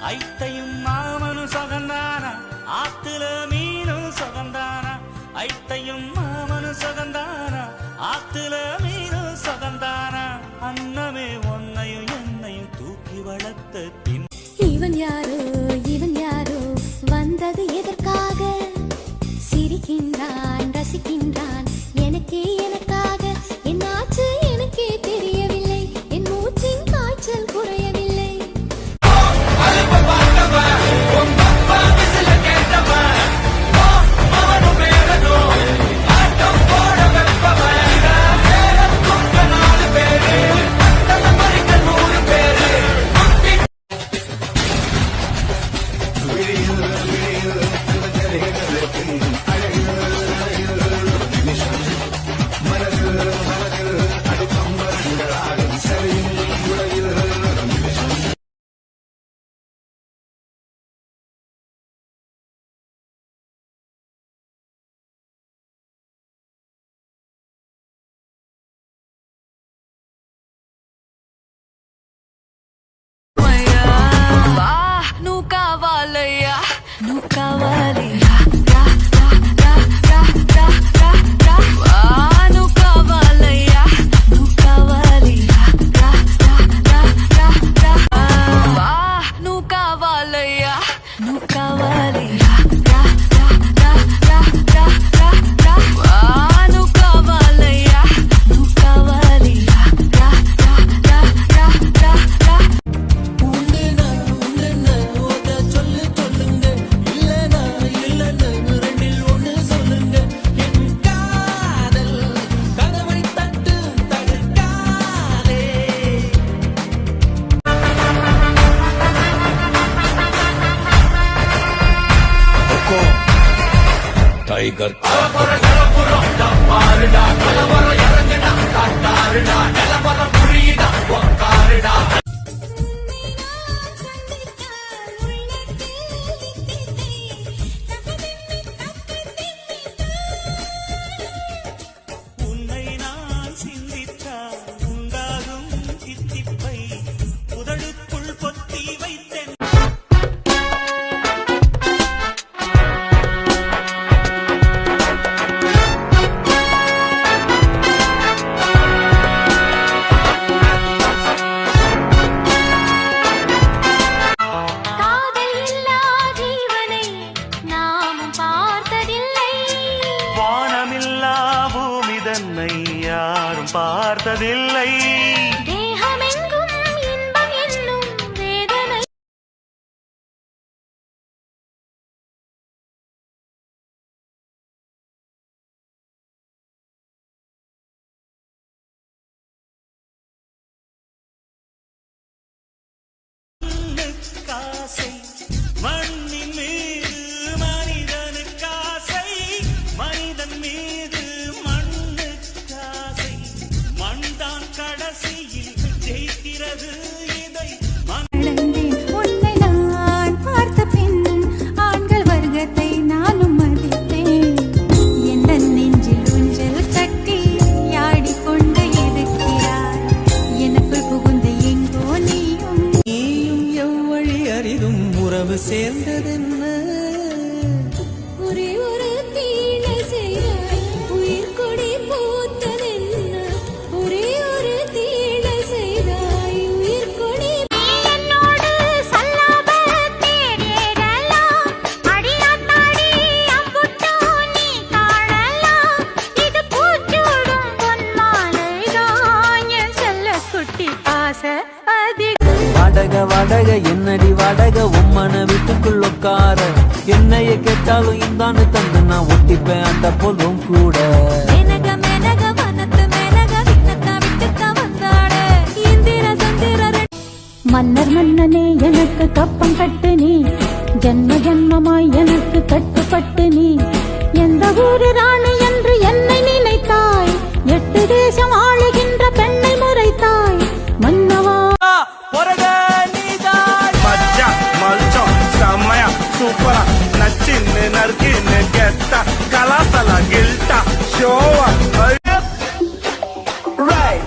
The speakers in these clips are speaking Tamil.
ஐத்தையும் மாமனும் சொகந்தானா ஆத்துல மீனும் சொகந்தானா ஐத்தையும் மாமனும் சொகந்தானா ஆத்துல மீனும் சொகந்தானா அன்னமே ஒன்னையும் என்னையும் தூக்கி வளர்த்த பின் இவன் யாரோ வந்தது எதற்காக சிரிக்கின்றான் ரசிக்கின்றான் எனக்காக என்னாச்சு எனக்கே தெரியவில்லை என் மூச்சின் காய்ச்சல் குறையவில்லை टाइगर உன்னை நான் சிந்தித்தால் உண்டாகும் தித்திப்பை உதடுக்குள் பொத்தி வைத்தேன் யாரும் பார்த்ததில்லை தேகமெங்கும் இன்பம் என்னும் வேதனை காசை மண்ணின் மீது மனிதனுக்காசை மனிதன் மீது கடைசியில் ஜெயிக்கிறது இதை உன்னை நான் பார்த்த பின் ஆண்கள் வர்க்கத்தை நானும் மதித்தேன் எந்த நெஞ்சில் ஊஞ்சல் கட்டி ஆடிக்கொண்டு இருக்கிறாய் எனக்குள் புகுந்து எங்கோ நீயும் எவ்வழி அறிதும் உறவு சேர்ந்ததென்ன ஒரே ஒரு தீனை செய்தாய் உயிர் கொடி பூத்ததென்ன ஒரே ஒரு தீனை செய்தாய் உயிர் கொடி என்னோடு சொல்லாம தேடலாம் அடியாத்தாடி அம்புட்டோ நீ காணலாம் இது பூச்சூடும் பொன்மாலைதான் என் செல்ல குட்டி ஆசை வாடகை என்னடி வாடகை உம்மன வீட்டுக்குள் உட்கார என்னைய கேட்டாலும் இந்தான்னு தந்து நான் ஒட்டிப்பேன் அந்த போதும் கூட மன்னர் மன்னனே எனக்கு கப்பம் கட்டு நீ ஜன்ம ஜன்மமாய் எனக்கு கட்டுப்பட்டு நீ எந்த ஊரு ராணி என்று என்னை நினைத்தாய் 8 தேசம் ஆளுகின்ற பெண்ணை முறைத்தாய் மன்னவா சூப்பரா நச்சின்னு நறுக்கின்னு கெத்தா கலாசலா கில்ட்டா ஷோவா right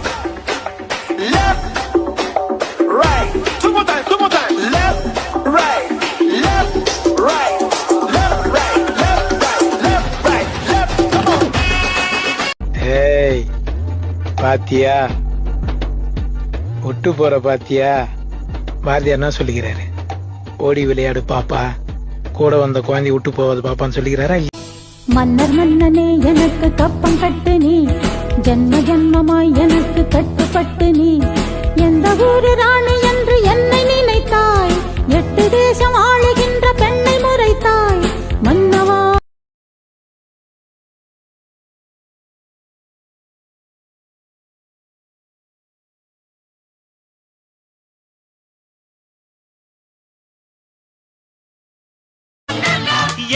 left right two more time left right பாத்தியா, விட்டு போற பாத்தியா? பாரதியார் என்ன சொல்லிக்கிறாரு? ஓடி விளையாடு பாப்பா, கூட வந்த குழந்தை விட்டு போவது பாப்பான்னு சொல்லிக்கிறாரா? மன்னர் மன்னனே எனக்கு கப்பம் கட்டு நீ, ஜன்ம ஜன்மமாய் எனக்கு கட்டுப்பட்டு நீ. எந்த ஊரு ராணி என்று என்னை நினைத்தாய், 8 தேசம் ஆளுகின்ற பெண்ணை முறைத்தாய் மன்னவா.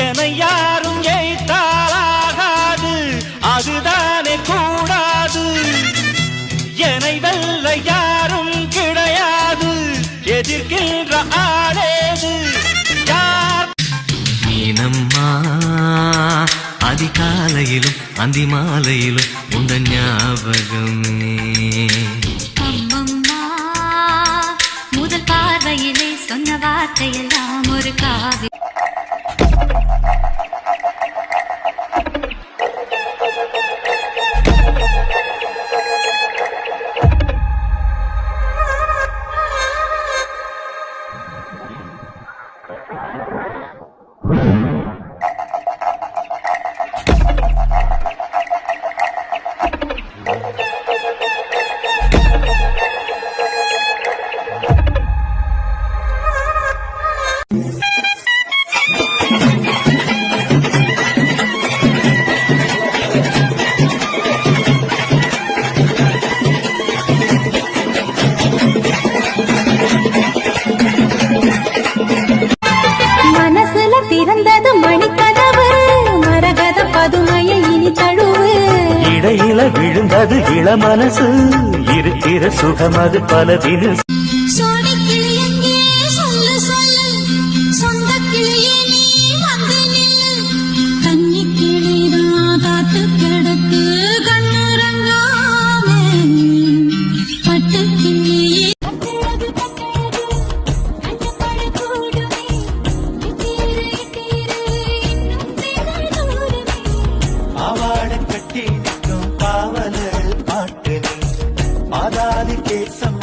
என யாரும் ஏய்த்தாலாகாது, அதுதானே கூடாது. என்னை வெல்ல யாரும் கிடையாது, எதிர்க்கின்ற ஆளேது யார்? நீனம்மா அதிகாலையிலும் அந்தி மாலையிலும் உந்த ஞாபகமே. அம்மம்மா முதல் பார்வையிலே சொன்ன வார்த்தையெல்லாம் ஒரு காவி. மனசுல திறந்தது மணிக்கதவு, மரகத பதுமையை இனி தழுவு. இடையில விழுந்தது இள மனசு, இருக்கிற சுகம் அது பல தினு. சோடி கிளியங்கே சொல்லு சொல்லு, சொந்த கிளியே நீ வந்து நில்லு. கன்னி கிளிதான் காத்து கிடக்கு கண்ணுறங்காமே, பட்டு கிளியே கட்டழகு கட்டழகு கட்டப்படு கூடுமே. இட்டீரு இட்டீரு இன்னும் திகழ் தூரமே. ஆவாட கட்டி நிற்கும் பாவலர் பாட்டு நீ, ஆதாதி கேசம்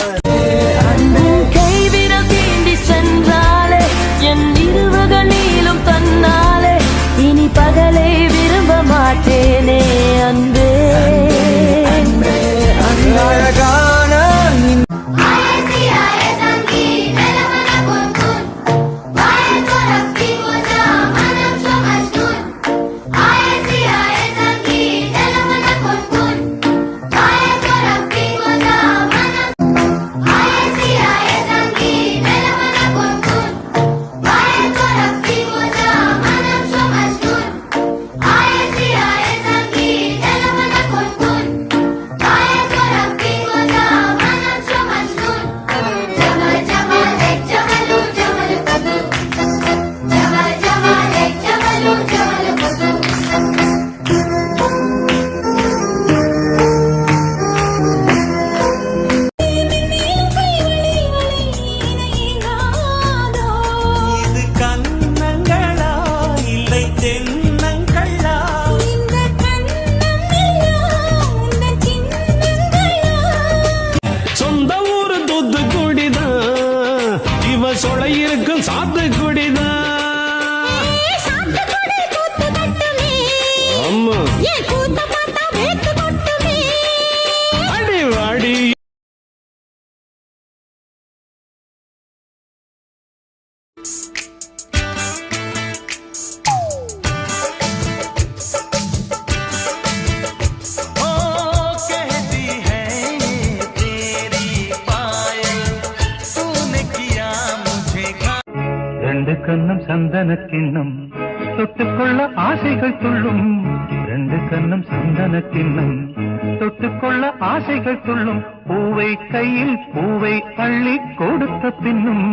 கைவிரல் தீண்டி சென்றாலே என் இருவகளிலும் தன்னாலே, இனி பகலை விரும்ப மாட்டேனே அன்பே. அழகான இது கண்ணங்களா இல்லை தென்னங்களா? சொந்த ஊரு தூத்துக்குடிதான், இவ சொலை இருக்கும் சாத்துக்குடிதான். ஆமா அடி வாடி. ரெண்டு கண்ணம் சந்தன கிண்ணம் தொட்டுக்கொள்ள ஆசைகள் துள்ளும். ரெண்டு கண்ணம் சந்தன கிண்ணம் தொட்டுக்கொள்ள ஆசைகள் துள்ளும். பூவை கையில் பூவை அள்ளி கொடுத்த பின்னும்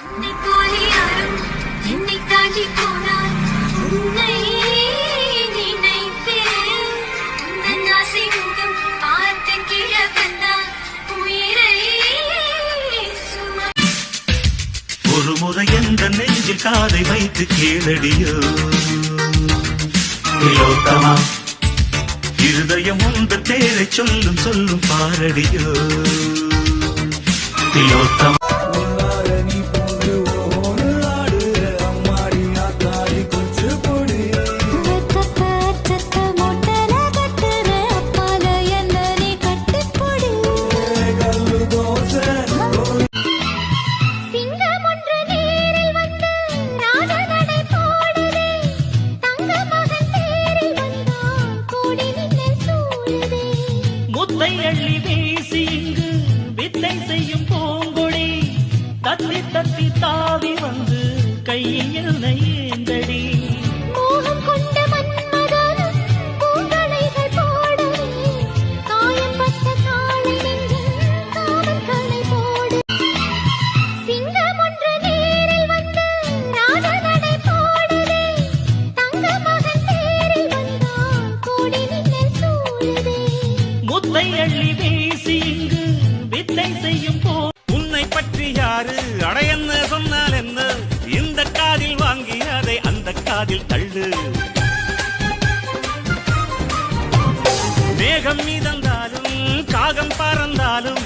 உன்னை போல யாரும் என்னை தாண்டி போனார் உன்னை நினைத்தேன் உந்தன் ஆசை முகம் பார்த்த கிழவந்தான் உயிரை சும ஒரு முறை எந்த நெஞ்சில் காதை வைத்து கேளடியோ திலோத்தமா இருதயம் உந்த பேரை சொல்லும் சொல்லும் பாரடியோ திலோத்தமா முத்தை அள்ளி வீசி இங்கு வித்தை செய்யும் பூங்கொடி தத்தி தத்தி தாவி வந்து கையில் என்னை ஏந்தடி மோகம் கொண்ட மன்மதனும் பூங்களைகள் போடவே காயம்பட்ட காலை நெஞ்சில் காவல் கலை போடு சிங்கம் ஒன்று நேரில் வந்து ராஜநடை போடுதே தங்க மகன் தேரில் வந்தால் கோடி நின்று சூழுதே முத்தை அள்ளி வீசி இங்கு வித்தை செய்யும் போ உன்னை பற்றி யாரு அடையன்னு சொன்னால் என்ன இந்த காதில் வாங்கி அதை அந்த காதில் தள்ளு மேகம் மீதந்தாலும் காகம் பறந்தாலும்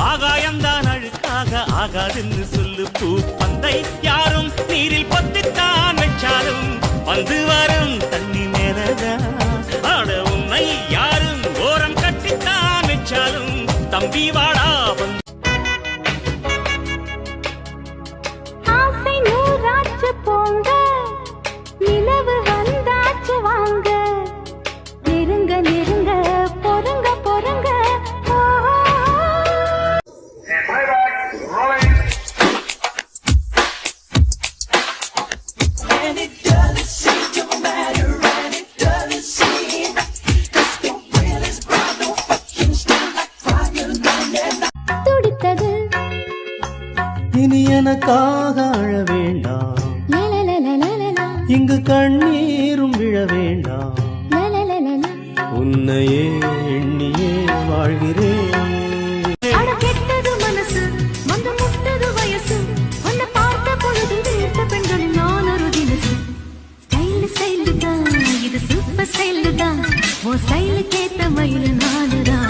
ஆகாயம்தான் அழுக்காக ஆகாதுன்னு சொல்லு பூ பந்தை யாரும் நீரில் பொத்தித்தான் வச்சாலும் வந்து வரும் தண்ணி மேலதான் ஆட உன்னை யாரும் ஓரம் கட்டித்தான் வச்சாலும் தம்பி வாடா வந்து ஆசை நூறாச்சு போங்க நிலவு வந்தாச்சு வாங்க நெருங்க நெருங்க பொறுங்க பொறுங்க துடித்தது இனி எனக்காக அழ வேண்டாம் லலலலலலலா இங்கு கண்ணீரும் விழ வேண்டாம் லலலலலா உன்னையே எண்ணியே வாழ்கிறேன் அட கெட்டது மனசு வந்து முட்டது வயசு உன்னை பார்த்த பொழுது வீட்ட பெண்களில் நான் ஒரு தினசு ஸ்டைல் ஸ்டைல் தான் இது சூப்பர் ஸ்டைல் தான் ஓ ஸ்டைலுக்கு ஏத்த மயில நானுதான்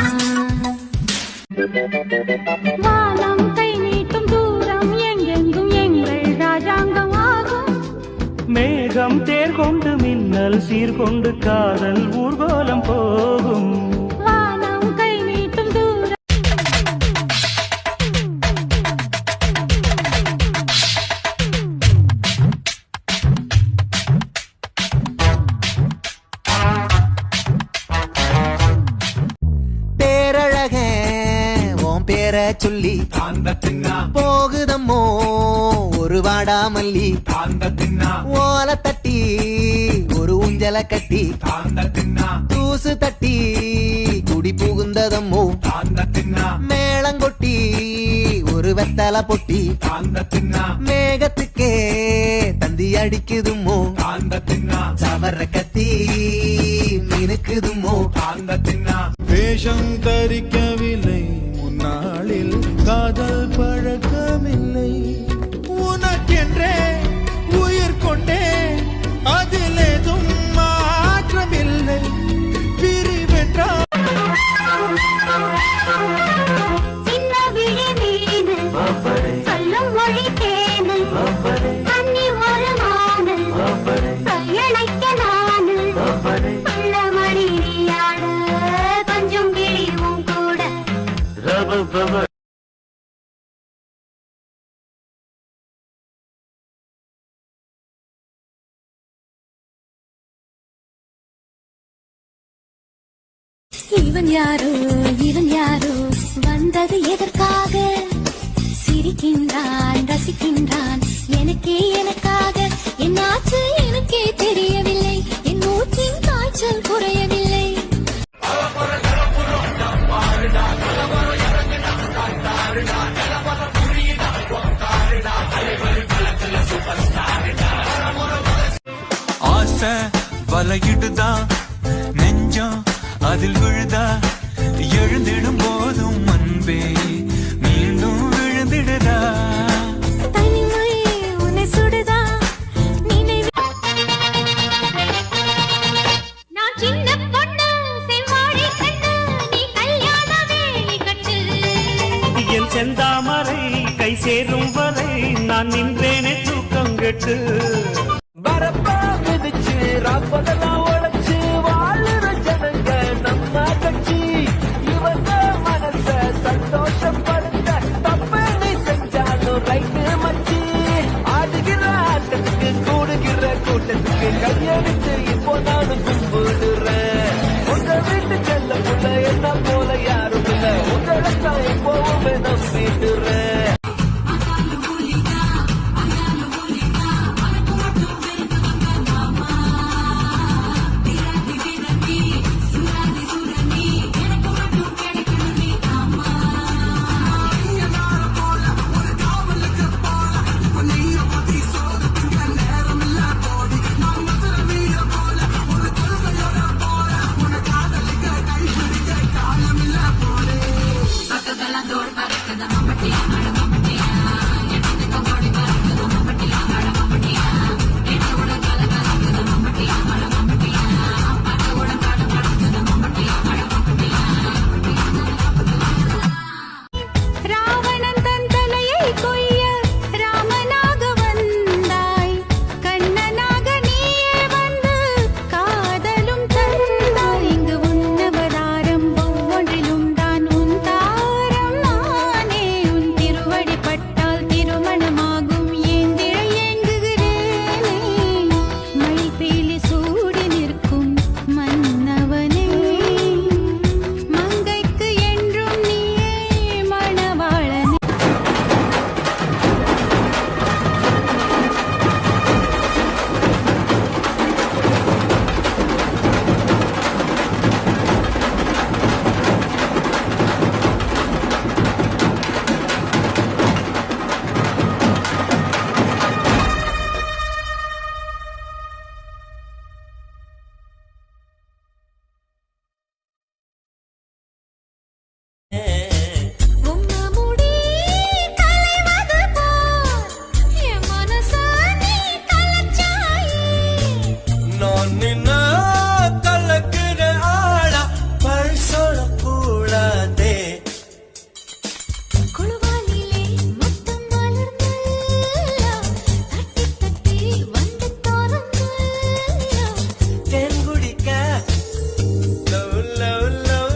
வானம் கை நீட்டும் தூரம் எங்கெங்கும் எங்கள் ராஜாங்கம் ஆகும் மேகம் தேர் கொண்டு மின்னல் சீர்கொண்டு காதல் ஊர்கோலம் போகும் வானம் கை நீட்டும் தூரம் பேரழகே உன் பேரை சொல்லி போகுதம்மோ ஒரு வாடாமல்லி ஓல தட்டி ஒரு ஊஞ்சல கட்டி தூசு தட்டி குடி புகுந்ததம்மோ மேளங்கொட்டி ஒரு வெத்தலை பொட்டி மேகத்துக்கே தந்தி அடிக்குதுமோ சவர கத்தி மினுக்குதுமோ வேஷம் தரிக்கவில்லை முன்னாளில் காதல் பழக்கமில்லை உனக்கென்றே உயிர் கொண்டே அதிலேதும் மாற்றமில்லை பிரிவென்றால் சின்ன விழி மீது சொல்லும் மொழி தேனு தண்ணி ஒரு மானு கையணைக்க நானு உள்ள மணியாட கொஞ்சம் கிழிவும் கூட இவன் யாரோ வந்தது எதற்காக சிரிக்கின்றான் ரசிக்கின்றான் எனக்காக என்னாச்சு எனக்கே தெரியவில்லை என் மூச்சின் காய்ச்சல் குறையவில்லை ஆசை வலையிடுதா நெஞ்சம் அதில் விழுதா எழுந்திடும் போதும் அன்பே மீண்டும் விழுந்திடுதா தனிமை உன்னை சுடுதா நினைவு நான் சின்ன பொண்ணு செவ்வாழை கண்ணு நீ கல்யாண வேலி கட்டு என் செந்தாமரை கை சேரும் வரை நான் நின்றேனே தூக்கம் கெட்டு வரப்பா மிதிச்சு ராப்பதெல்லாம் உழைச்சு வாழுற ஜனங்க நம்ம கட்சி இவங்க மனச சந்தோஷப்படுத்த தப்ப நீ செஞ்சாலும் ரைட்டு மச்சி ஆடுகிற ஆட்டத்துக்கு கூடுகிற கூட்டத்துக்கு கையெடுத்து இப்போ நானும் கும்பிடுறேன் உங்க வீட்டு செல்ல புள்ள என்ன போல யாரும் இல்ல உங்களை தான் எப்போவுமே நம்பிடுறேன் ராவணன் தன் தலையை கொய்ய ராமனாக வந்தாய் கண்ணனாக நீயே வந்து காதலும் தந்தாய் இங்கு உன்னவதாரம் ஒவ்வொன்றிலும் தான் உன் தாரம் நானே உன் திருவடி பட்டால் திருமணமாகும் ஏந்திழ ஏங்குகிறேனே மழைப்பேலி சூடி நிற்கும் மன்னவனே மங்கைக்கு என்றும் நீயே மணவாளனே உம்மா முடி கலைவது போல் என் மனச நீ கலச்சாயே நான் நின்ன கலக்குற ஆளா பழ் சொல்லக்கூடாதே குழுவானிலே முத்தம் மலர்ந்தல்லா தட்டி தட்டி வந்து தோறந்தல்லா தேன் குடிக்க லவ் லவ் லவ்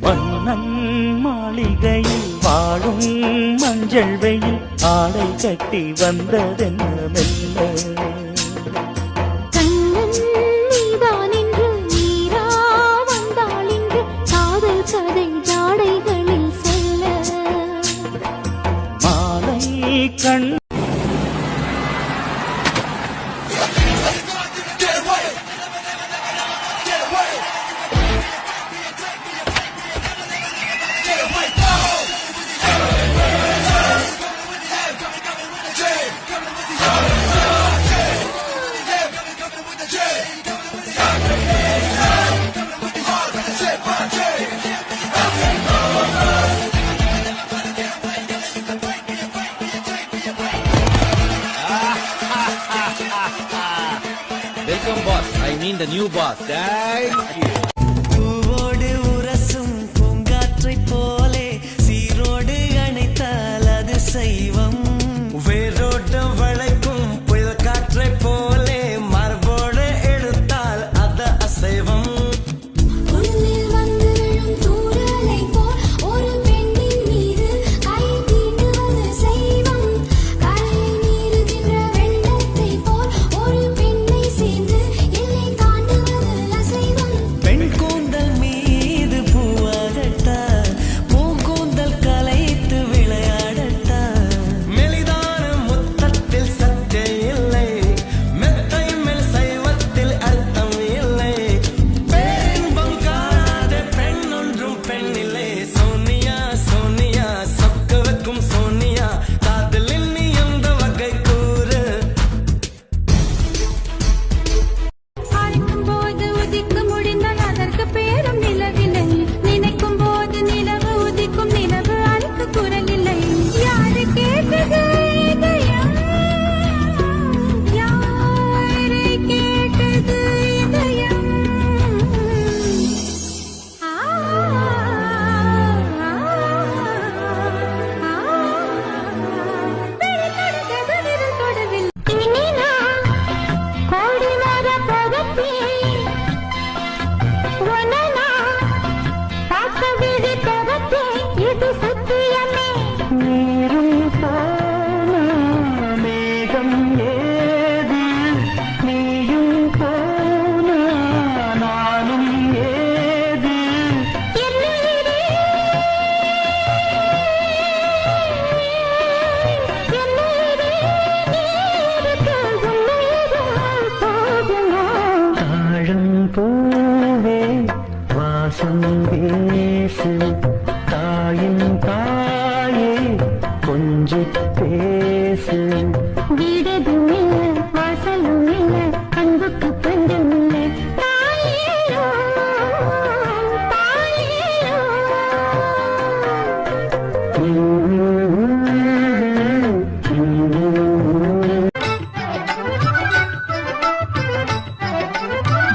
மன்னன் மாளிகையில் வாழும் மஞ்சள் வெயில் ஆடை கட்டி வந்ததென்ன மெல்ல கண்ணன் நீதான் என்று நீரா வந்தாள் என்று காதல் கதை ஜாடைகளில் சொல்ல மாலை கண் Welcome boss, I mean the new boss. Thank you. பூவோட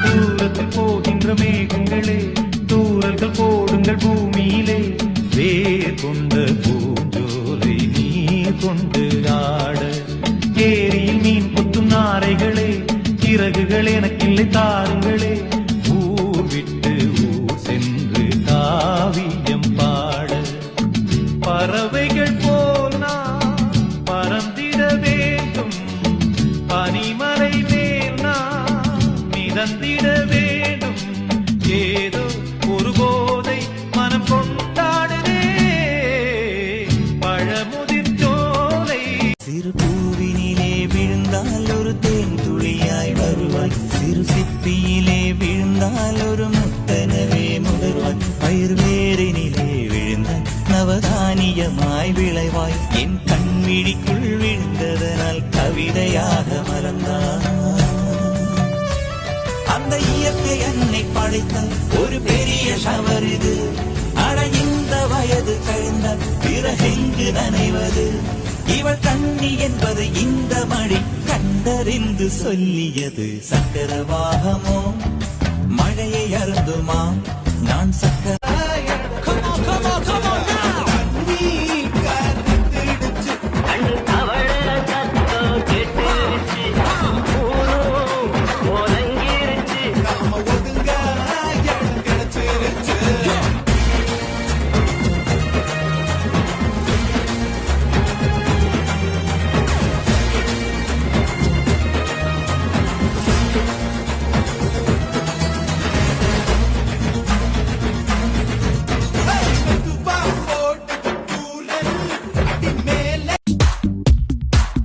தூரத்தில் போகின்ற மேகங்களே தூரல்கள் போடுங்கள் பூமியிலே வேர் கொண்ட பூஞ்சோலை நீர் கொண்டு ஆட ஏரியில் மீன் கொத்தும் நாரைகளே இறகுகள் எனக்கில்லை தாருங்களே ஊர் விட்டு ஊர் சென்று காவியம் பாட பறவைகள் போல் நான் பறந்திட வேண்டும் பனிமலை மேல் நான் மிதந்திட வேண்டும் ஏதோ ஒரு போதை மனம் கொண்டாடுதே பழமுதிர் சோலை சிறு பூவினிலே விழுந்தால் ஒரு தேன் துளியாய் வருவாய் சிறு சிப்பியிலே விழுந்தால் ஒரு முத்தனவே முகர்வாய் பயிர் வேரினிலே விழுந்தால் நவதானியமாய் விளைவாய் என் கண்விழிக்குள் விழுந்ததனால் கவிதையாக மறந்தாய் அந்த இயற்கை என்னை படைத்தால் ஒரு பெரிய ஷவர் இது அட இந்த வயது கழிந்தால் பிறகெங்கு நனைவது இவள் கண்ணி என்பது இந்த மழை கண்டறிந்து சொல்லியது சக்கரவாகமோ மழையை அருந்துமா நான் சக்கர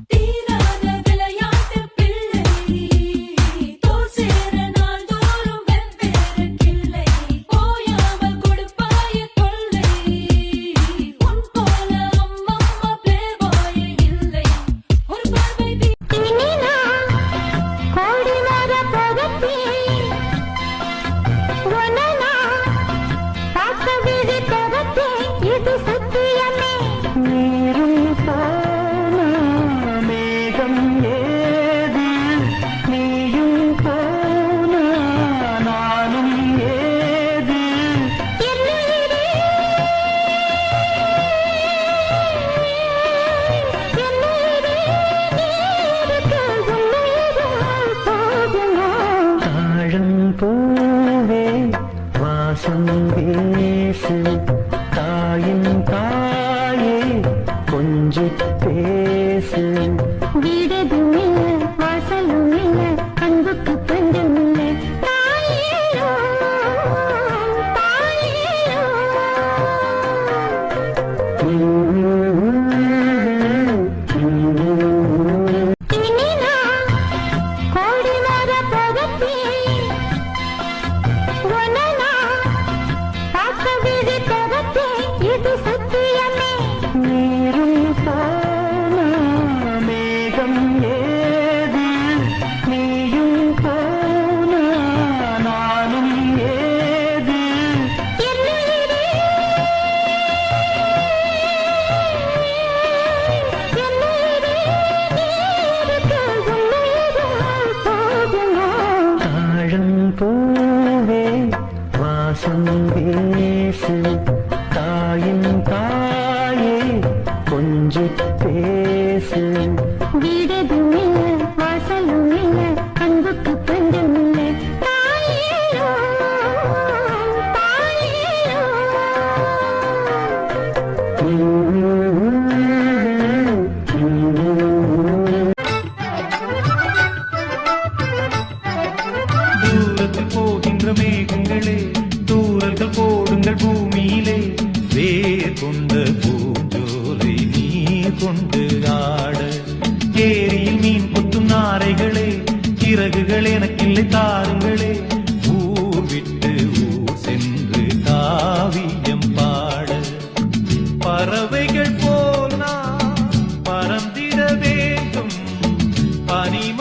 தீராத விளையாட்டு பிள்ளை தோல் சேர நாள் தோறும் வெவ்வேறு கிள்ளை போயாமல் கொடுப்பாய தொல்லை உன் போல அம்மம்மா பிளேபாய இல்லை ஒரு பார்வை கோடி மர பகத்தி ஒன்னா பார்க்க விதி பகத்தி இது சத்தியமே நீரும் போனா மேகம் ஏது நீயும் போனா நானும் ஏது என்னுயிரே நீருக்கு உன்னுயிரால் போகுமா தாழம் பூவே வாசம் வீசு தாயின் தாயே கொஞ்சி பேசு வீடதும் இல்ல வாசலும் இல்ல அன்புக்கு பஞ்சம் இல்ல தாயேயோ தாயேயோ இனினா கோடி மர பகத்தி ஒன்னா பார்க்க விதி பகத்தி இது சத்தியமே நீரும் போனா மேகம் ஏது நீயும் போனா நானும் ஏது என்னுயிரே நீருக்கு உன்னுயிரால் போகுமா தாழம் பூவே வாசம் வீசு தாயின் தாயே கொஞ்சி பேசு வீடதும் இல்ல வாசலும் இல்ல அன்புக்கு பஞ்சம் இல்ல தாயேயோ தாயேயோ தூரத்தில் போகின்ற மேகங்களே தூரல்கள் போடுங்கள் பூமியிலே வேர் கொண்ட பூஞ்சோலை நீர் கொண்டு ஆட ஏரியில் மீன் கொத்தும் நாரைகளே இறகுகள் எனக்கில்லை தாருங்களே ஊர் விட்டு ஊர் சென்று காவியம் பாட பறவைகள் போல் நான் பறந்திட வேண்டும் பனிமலை